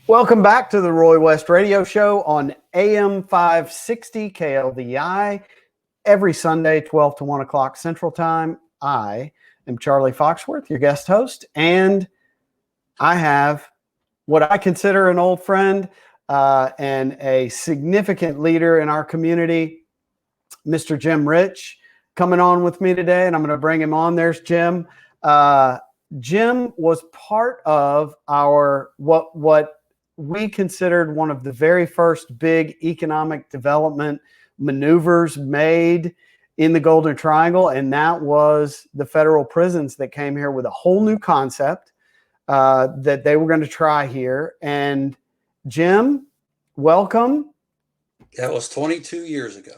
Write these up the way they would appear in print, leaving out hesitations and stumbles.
Welcome back to the Roy West Radio Show on AM 560 KLVI every Sunday, 12 to 1 o'clock Central Time. I am Charlie Foxworth, your guest host, and I have what I consider an old friend and a significant leader in our community, Mr. Jim Rich, coming on with me today, and I'm going to bring him on. There's Jim. Jim was part of our what we considered one of the very first big economic development maneuvers made in the Golden Triangle, and that was the federal prisons that came here with a whole new concept that they were going to try here. And Jim, welcome. That was 22 years ago.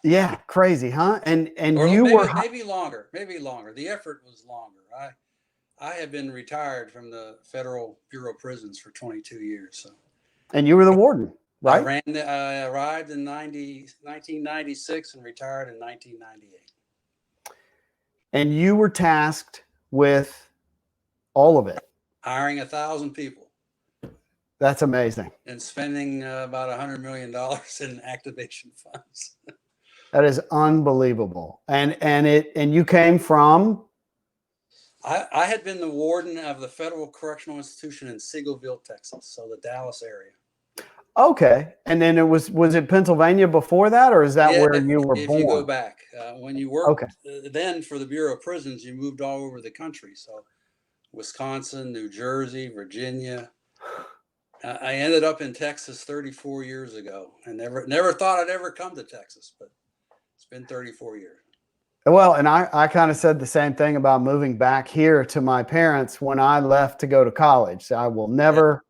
Yeah, crazy, huh? And or you maybe longer. The effort was longer. I have been retired from the Federal Bureau of Prisons for 22 years. So. And you were the warden, right? I arrived in 1996 and retired in 1998. And you were tasked with all of it. Hiring 1,000 people. That's amazing. And spending about $100 million in activation funds. That is unbelievable. And you came from? I had been the warden of the Federal Correctional Institution in Seagoville, Texas, so the Dallas area. Okay. And then was it Pennsylvania before that, or is that where you were born? If you go back, when you worked then for the Bureau of Prisons, you moved all over the country. So Wisconsin, New Jersey, Virginia. I ended up in Texas 34 years ago and never thought I'd ever come to Texas, but it's been 34 years. Well, and I kind of said the same thing about moving back here to my parents when I left to go to college. So I will never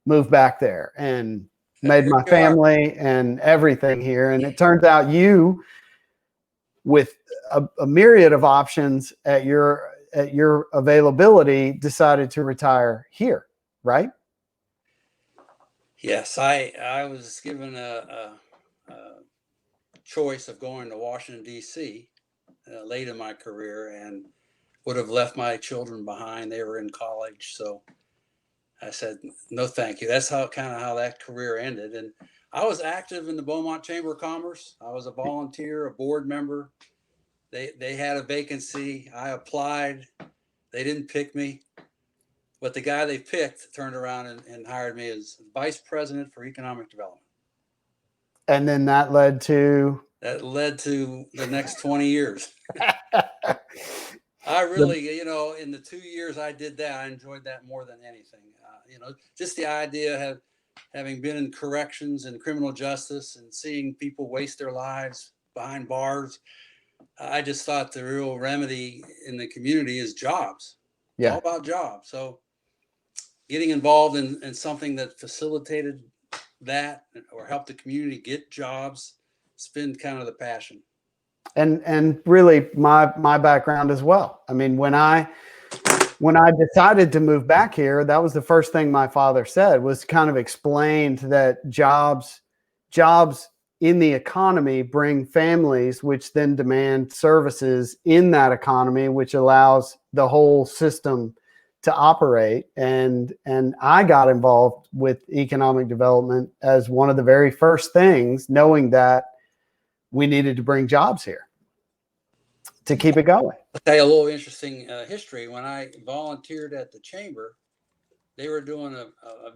move back there, and made my family and everything here. And it turns out you, with a myriad of options at your availability, decided to retire here, right? Yes, I was given a choice of going to Washington, D.C. Late in my career, and would have left my children behind. They were in college, so I said no, thank you. That's how that career ended. And I was active in the Beaumont Chamber of Commerce. I was a volunteer, a board member. They had a vacancy. I applied. They didn't pick me, but the guy they picked turned around and hired me as vice president for economic development. And then that led to the next 20 years. I really, in the 2 years I did that, I enjoyed that more than anything. Just the idea of having been in corrections and criminal justice and seeing people waste their lives behind bars. I just thought the real remedy in the community is jobs. Yeah. It's all about jobs. So getting involved in something that facilitated that or helped the community get jobs, it's been kind of the passion. And really my background as well. I mean, when I decided to move back here, that was the first thing my father said, was kind of explained that jobs in the economy bring families, which then demand services in that economy, which allows the whole system to operate. And I got involved with economic development as one of the very first things, knowing that we needed to bring jobs here to keep it going. I'll tell you a little interesting history. When I volunteered at the chamber, they were doing a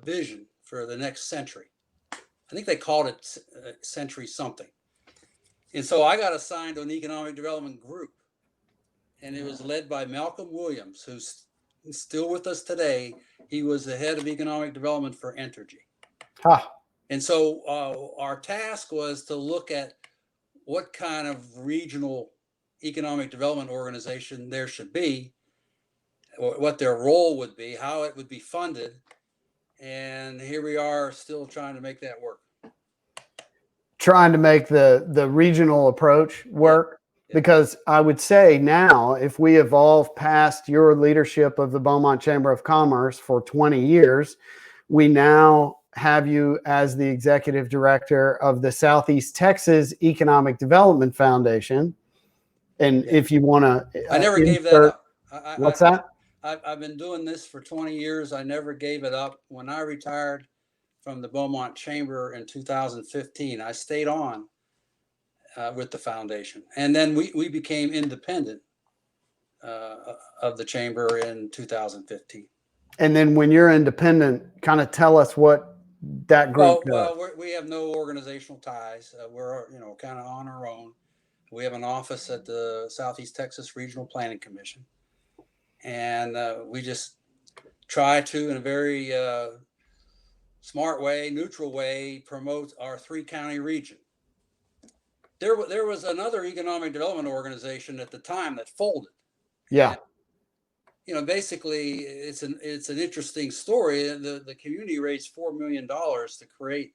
vision for the next century. I think they called it century something. And so I got assigned to an economic development group, and it was led by Malcolm Williams, who's still with us today. He was the head of economic development for Entergy. And so our task was to look at what kind of regional economic development organization there should be, or what their role would be, how it would be funded. And here we are still trying to make that work. Trying to make the regional approach work. Yeah. Because I would say now, if we evolve past your leadership of the Beaumont Chamber of Commerce for 20 years, we now have you as the executive director of the Southeast Texas Economic Development Foundation. And if you want to, I never gave that up. What's that? I've been doing this for 20 years. I never gave it up. When I retired, from the Beaumont Chamber in 2015. I stayed on with the foundation, and then we became independent of the chamber in 2015. And then when you're independent, kind of tell us what that group does. Well, we have no organizational ties. We're kind of on our own. We have an office at the Southeast Texas Regional Planning Commission, and we just try to, in a very smart way, neutral way, promote our 3-county region. There was another economic development organization at the time that folded. Yeah. And, basically, it's an interesting story. The community raised $4 million to create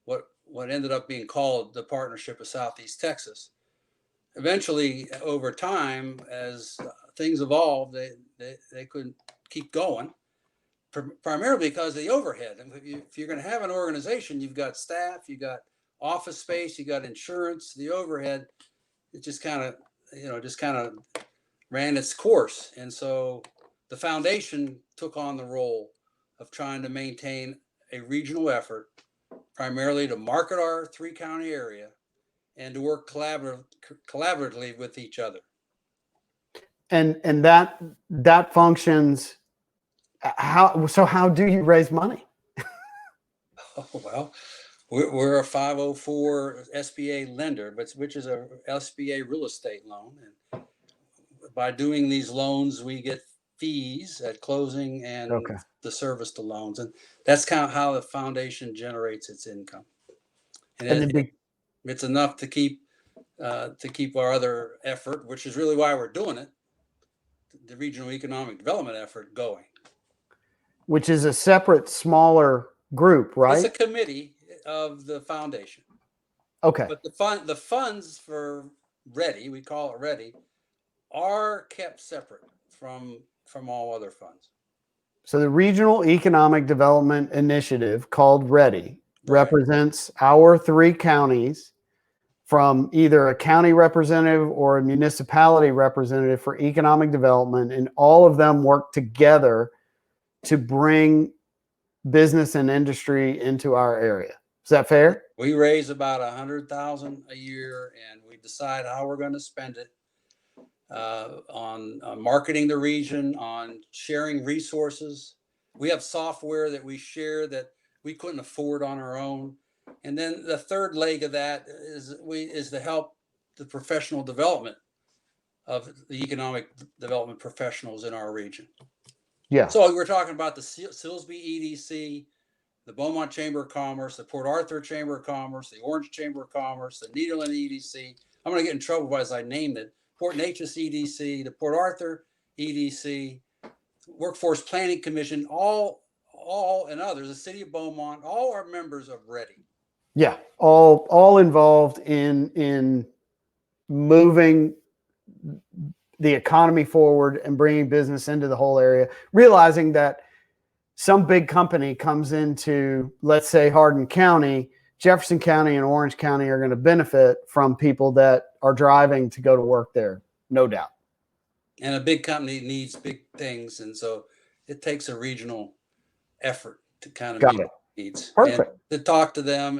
what ended up being called the Partnership of Southeast Texas. Eventually, over time, as things evolved, they couldn't keep going, primarily because of the overhead. And if you're going to have an organization, you've got staff, you got office space, you got insurance, the overhead, it just kind of ran its course. And so the foundation took on the role of trying to maintain a regional effort, primarily to market our 3-county area and to work collaboratively with each other. And that functions. How do you raise money? Oh, well, we're a 504 SBA lender, which is a SBA real estate loan. And by doing these loans, we get fees at closing and the service to loans. And that's kind of how the foundation generates its income. And it's enough to keep our other effort, which is really why we're doing it, the regional economic development effort, going. Which is a separate, smaller group, right? It's a committee of the foundation. Okay. But the funds for READY, we call it READY, are kept separate from all other funds. So the Regional Economic Development Initiative, called READY, represents our 3 counties, from either a county representative or a municipality representative for economic development, and all of them work together to bring business and industry into our area. Is that fair? We raise about $100,000 a year, and we decide how we're going to spend it on marketing the region, on sharing resources. We have software that we share that we couldn't afford on our own. And then the third leg of that is to help the professional development of the economic development professionals in our region. Yeah. So we're talking about the Silsbee EDC, the Beaumont Chamber of Commerce, the Port Arthur Chamber of Commerce, the Orange Chamber of Commerce, the Nederland EDC. I'm going to get in trouble as I named it. Port Neches EDC, the Port Arthur EDC, Workforce Planning Commission, all and others, the City of Beaumont, all are members of READY. Yeah, all involved in moving the economy forward and bringing business into the whole area, realizing that some big company comes into, let's say, Hardin County, Jefferson County and Orange County are going to benefit from people that are driving to go to work there, no doubt. And a big company needs big things, and so it takes a regional effort to kind of meet needs. Perfect. And to talk to them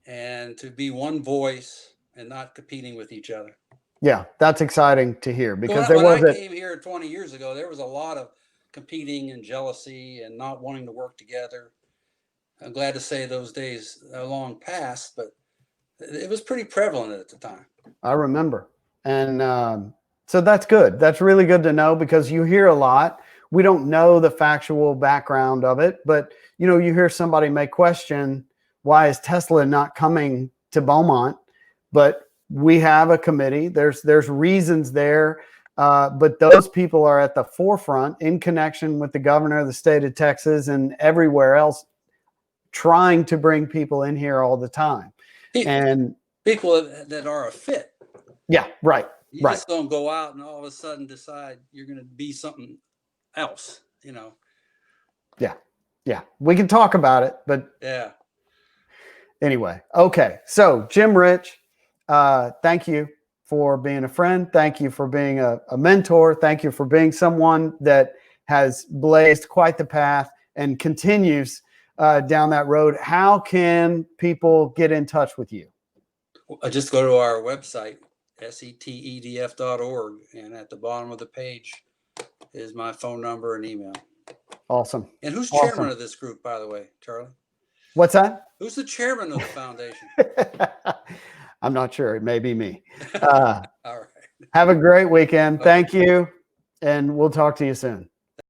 and to be one voice and not competing with each other. Yeah, that's exciting to hear, because when I came here 20 years ago, there was a lot of competing and jealousy and not wanting to work together. I'm glad to say those days are long past, but it was pretty prevalent at the time. I remember. And so that's good. That's really good to know, because you hear a lot. We don't know the factual background of it, but you hear somebody may question, why is Tesla not coming to Beaumont? But we have a committee. There's reasons there, but those people are at the forefront in connection with the governor of the state of Texas and everywhere else, trying to bring people in here all the time. And people that are a fit. Yeah, right. You just don't go out and all of a sudden decide you're going to be something else, Yeah. We can talk about it, but yeah. Anyway. Okay. So Jim Rich, thank you for being a friend. Thank you for being a mentor. Thank you for being someone that has blazed quite the path and continues down that road, how can people get in touch with you? Just go to our website, setedf.org, and at the bottom of the page is my phone number and email. Awesome. And who's Awesome. chairman of this group, by the way, Charlie? What's that? Who's the chairman of the foundation? I'm not sure. It may be me. All right. Have a great weekend. Okay. Thank you. And we'll talk to you soon.